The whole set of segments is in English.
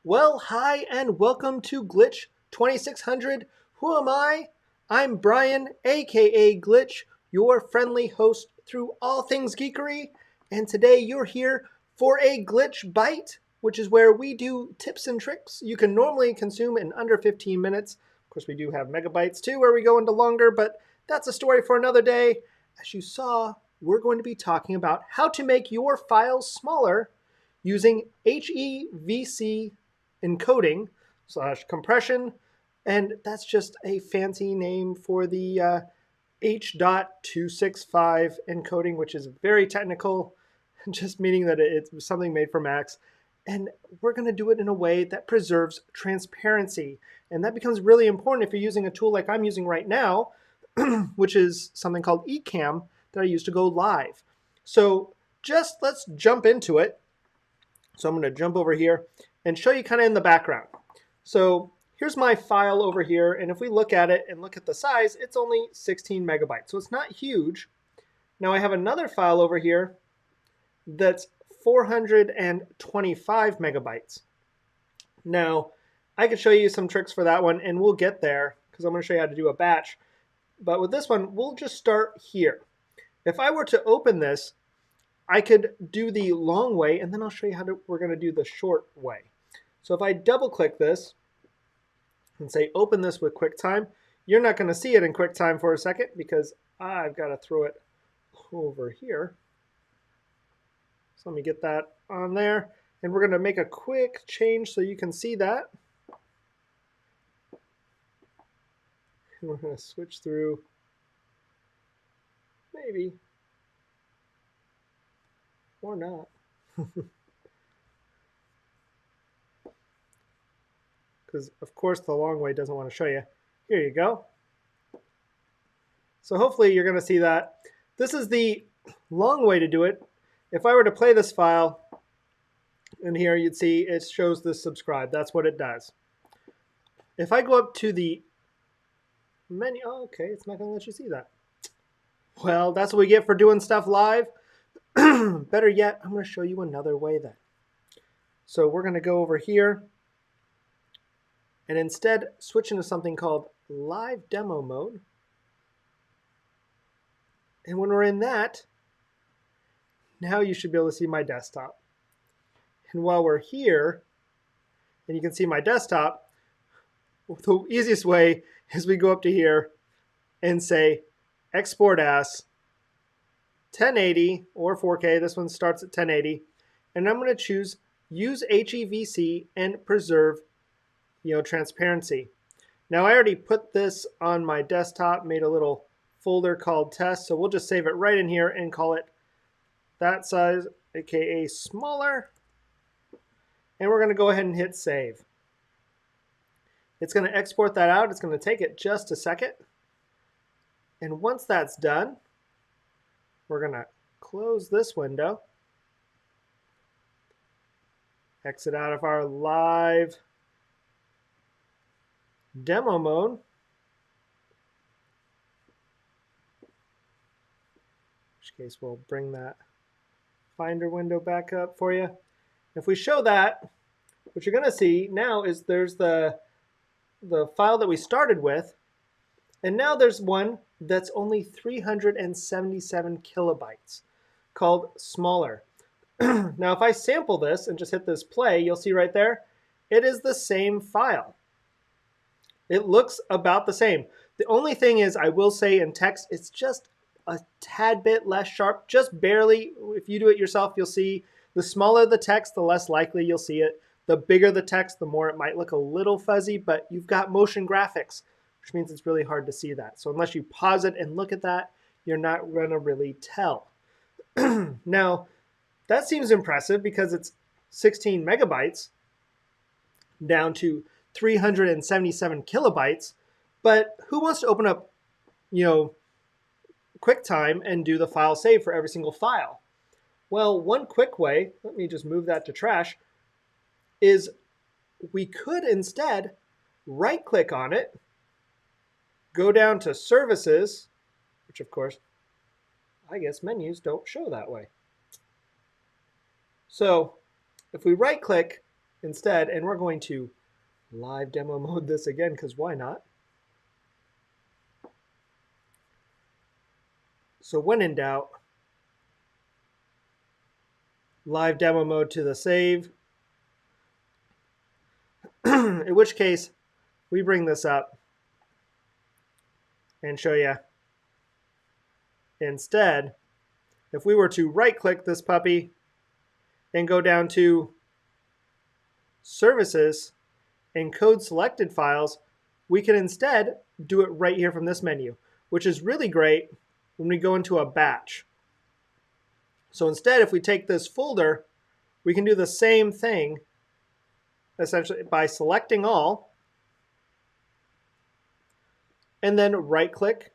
Well, hi and welcome to Glitch 2600. Who am I? I'm Brian, aka Glitch, your friendly host through all things geekery. And today you're here for a Glitch Byte, which is where we do tips and tricks you can normally consume in under 15 minutes. Of course, we do have megabytes too, where we go into longer, but that's a story for another day. As you saw, we're going to be talking about how to make your files smaller using HEVC encoding / compression, and that's just a fancy name for the H.265 encoding, which is very technical, just meaning that it's something made for Macs. And we're going to do it in a way that preserves transparency. And that becomes really important if you're using a tool like I'm using right now, which is something called Ecamm that I use to go live. So just let's jump into it. So I'm going to jump over here and show you kind of in the background. So here's my file over here, and if we look at it and look at the size, it's only 16 megabytes, so it's not huge. Now I have another file over here that's 425 megabytes. Now I could show you some tricks for that one, and we'll get there because I'm going to show you how to do a batch. But with this one, we'll just start here. If I were to open this, I could do the long way, and then I'll show you how we're going to do the short way. So if I double click this and say open this with QuickTime, you're not going to see it in QuickTime for a second because I've got to throw it over here. So let me get that on there, and we're going to make a quick change so you can see that. And we're going to switch through, maybe, or not. Because of course the long way doesn't want to show you. Here you go. So hopefully you're going to see that. This is the long way to do it. If I were to play this file, in here you'd see it shows the subscribe. That's what it does. If I go up to the menu, oh, okay, it's not going to let you see that. Well, that's what we get for doing stuff live. Better yet, I'm going to show you another way then. So we're going to go over here and instead switch into something called live demo mode. And when we're in that, now you should be able to see my desktop. And while we're here, and you can see my desktop, the easiest way is we go up to here and say export as 1080 or 4K. This one starts at 1080. And I'm going to choose use HEVC and preserve transparency. Now I already put this on my desktop, made a little folder called test, so we'll just save it right in here and call it that size, aka smaller. And we're going to go ahead and hit save. It's going to export that out. It's going to take it just a second. And once that's done, we're going to close this window, exit out of our live demo mode. In which case we'll bring that Finder window back up for you. If we show that, what you're going to see now is there's the file that we started with, and now there's one that's only 377 kilobytes called smaller. Now if I sample this and just hit this play, you'll see right there, it is the same file. It looks about the same. The only thing is, I will say in text, it's just a tad bit less sharp, just barely. If you do it yourself, you'll see the smaller the text, the less likely you'll see it. The bigger the text, the more it might look a little fuzzy, but you've got motion graphics, which means it's really hard to see that. So unless you pause it and look at that, you're not going to really tell. Now, that seems impressive because it's 16 megabytes down to 377 kilobytes, but who wants to open up, QuickTime and do the file save for every single file? Well, one quick way, let me just move that to trash, is we could instead right-click on it, go down to Services, which of course, I guess menus don't show that way. So if we right-click instead, and we're going to live demo mode this again, because why not? So when in doubt, live demo mode to the save, in which case we bring this up and show you. Instead, if we were to right click this puppy and go down to services and code selected files, we can instead do it right here from this menu, which is really great when we go into a batch. So instead, if we take this folder, we can do the same thing essentially by selecting all and then right click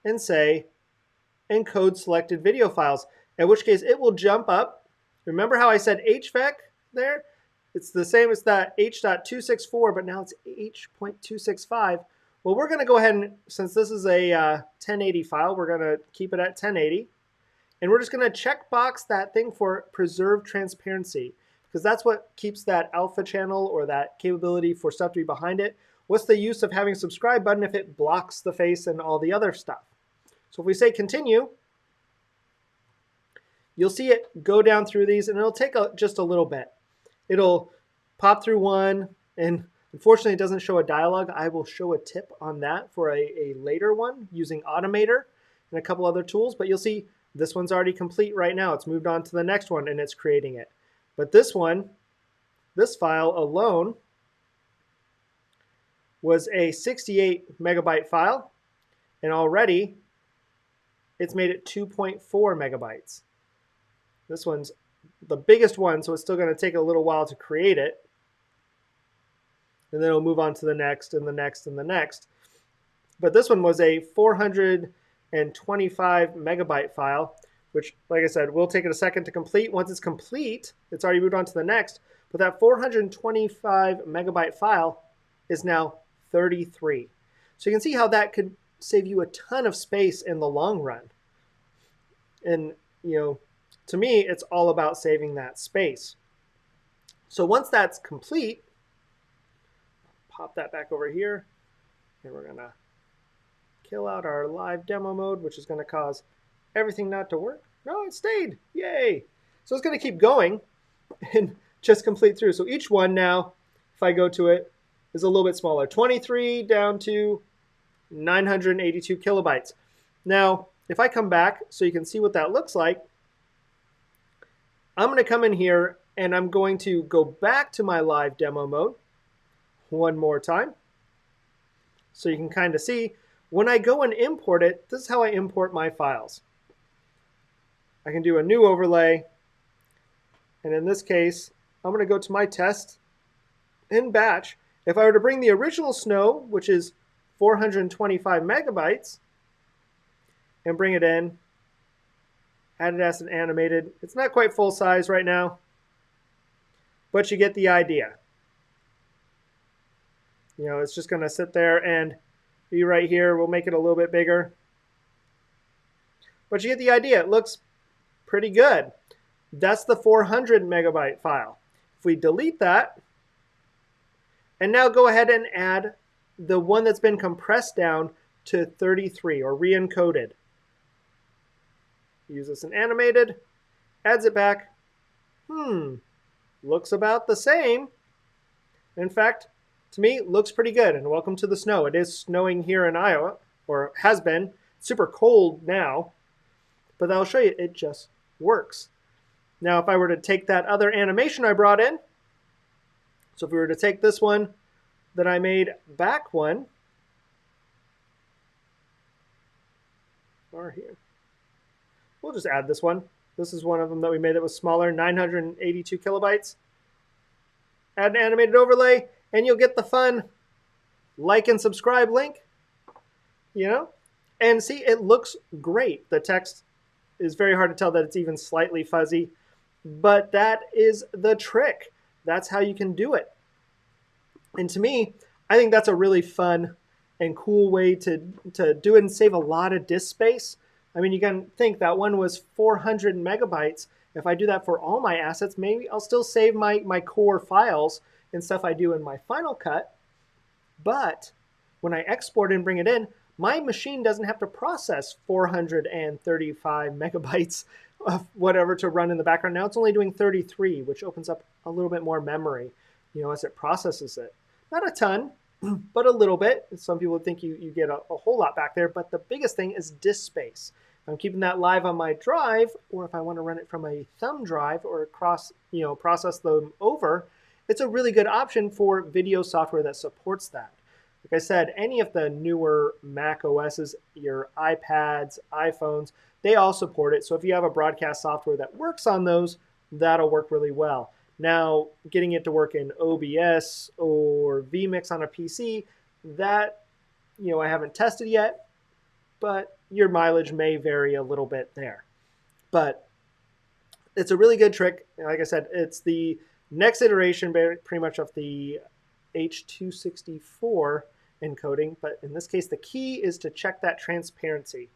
and say encode selected video files, in which case it will jump up. Remember how I said HVEC there? It's the same as that H.264, but now it's H.265. Well, we're going to go ahead and, since this is a 1080 file, we're going to keep it at 1080. And we're just going to checkbox that thing for preserve transparency, because that's what keeps that alpha channel or that capability for stuff to be behind it. What's the use of having a subscribe button if it blocks the face and all the other stuff? So if we say continue, you'll see it go down through these, and it'll take just a little bit. It'll pop through one, and unfortunately it doesn't show a dialogue. I will show a tip on that for a later one using Automator and a couple other tools, but you'll see this one's already complete right now. It's moved on to the next one and it's creating it. But this one, this file alone was a 68 megabyte file, and already it's made it 2.4 megabytes. This one's the biggest one, so it's still going to take a little while to create it. And then it'll move on to the next and the next and the next. But this one was a 425 megabyte file, which, like I said, will take it a second to complete. Once it's complete, it's already moved on to the next. But that 425 megabyte file is now 33. So you can see how that could save you a ton of space in the long run. And, you know, to me, it's all about saving that space. So once that's complete, pop that back over here, and we're going to kill out our live demo mode, which is going to cause everything not to work. No, it stayed. Yay. So it's going to keep going and just complete through. So each one now, if I go to it, is a little bit smaller. 23 down to 982 kilobytes. Now, if I come back so you can see what that looks like, I'm going to come in here and I'm going to go back to my live demo mode one more time. So you can kind of see when I go and import it, this is how I import my files. I can do a new overlay. And in this case, I'm going to go to my test in batch. If I were to bring the original snow, which is 425 megabytes, and bring it in, add it as an animated. It's not quite full size right now, but you get the idea. You know, it's just going to sit there and be right here. We'll make it a little bit bigger. But you get the idea. It looks pretty good. That's the 400 megabyte file. If we delete that, and now go ahead and add the one that's been compressed down to 33 or re-encoded. Use this in animated, adds it back. Looks about the same. In fact, to me, looks pretty good. And welcome to the snow. It is snowing here in Iowa, or has been. It's super cold now, but I'll show you it just works. Now, if I were to take that other animation I brought in, so if we were to take this one that I made back one, or here, we'll just add this one. This is one of them that we made that was smaller, 982 kilobytes. Add an animated overlay, and you'll get the fun like and subscribe link, you know? And see, it looks great. The text is very hard to tell that it's even slightly fuzzy, but that is the trick. That's how you can do it. And to me, I think that's a really fun and cool way to do it and save a lot of disk space. I mean, you can think that one was 400 megabytes, If I do that for all my assets, maybe I'll still save my core files and stuff I do in my Final Cut. But when I export and bring it in, my machine doesn't have to process 435 megabytes of whatever to run in the background. Now it's only doing 33, which opens up a little bit more memory, as it processes it. Not a ton, but a little bit. Some people would think you get a whole lot back there, but the biggest thing is disk space. If I'm keeping that live on my drive, or if I want to run it from a thumb drive or process them over, it's a really good option for video software that supports that. Like I said, any of the newer Mac OSs, your iPads, iPhones, they all support it. So if you have a broadcast software that works on those, that'll work really well. Now, getting it to work in OBS or vMix on a PC, that, I haven't tested yet, but your mileage may vary a little bit there. But it's a really good trick. Like I said, it's the next iteration pretty much of the H.264 encoding, but in this case, the key is to check that transparency.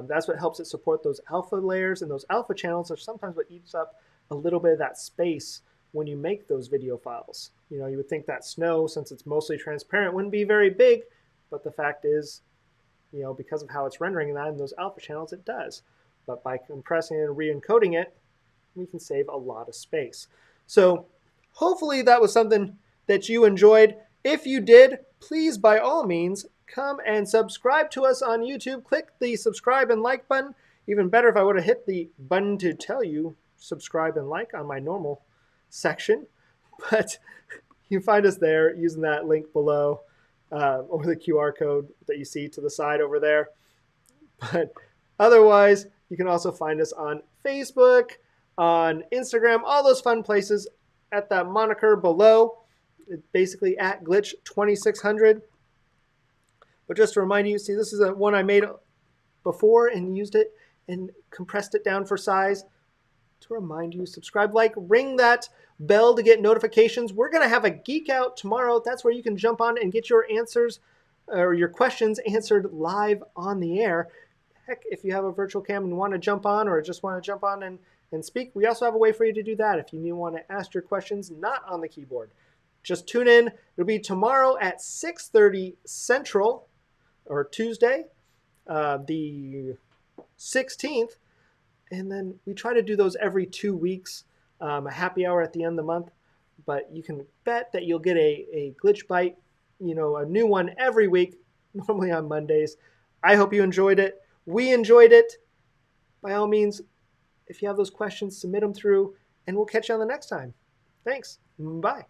That's what helps it support those alpha layers, and those alpha channels are sometimes what eats up a little bit of that space when you make those video files. You would think that snow, since it's mostly transparent, wouldn't be very big, but the fact is, because of how it's rendering that in those alpha channels, it does. But by compressing and re-encoding it, we can save a lot of space. So hopefully that was something that you enjoyed. If you did, please, by all means, come and subscribe to us on YouTube. Click the subscribe and like button. Even better if I would have hit the button to tell you subscribe and like on my normal section. But you can find us there using that link below or the QR code that you see to the side over there. But otherwise, you can also find us on Facebook, on Instagram, all those fun places at that moniker below. It's basically at Glitch 2600. But just to remind you, see, this is one I made before and used it and compressed it down for size. To remind you, subscribe, like, ring that bell to get notifications. We're going to have a Geek Out tomorrow. That's where you can jump on and get your answers or your questions answered live on the air. Heck, if you have a virtual cam and want to jump on or just want to jump on and speak, we also have a way for you to do that if you want to ask your questions not on the keyboard. Just tune in. It'll be tomorrow at 6:30 Central, or Tuesday, the 16th. And then we try to do those every 2 weeks, a happy hour at the end of the month. But you can bet that you'll get a Glitch Byte, a new one every week, normally on Mondays. I hope you enjoyed it. We enjoyed it. By all means, if you have those questions, submit them through, and we'll catch you on the next time. Thanks. Bye.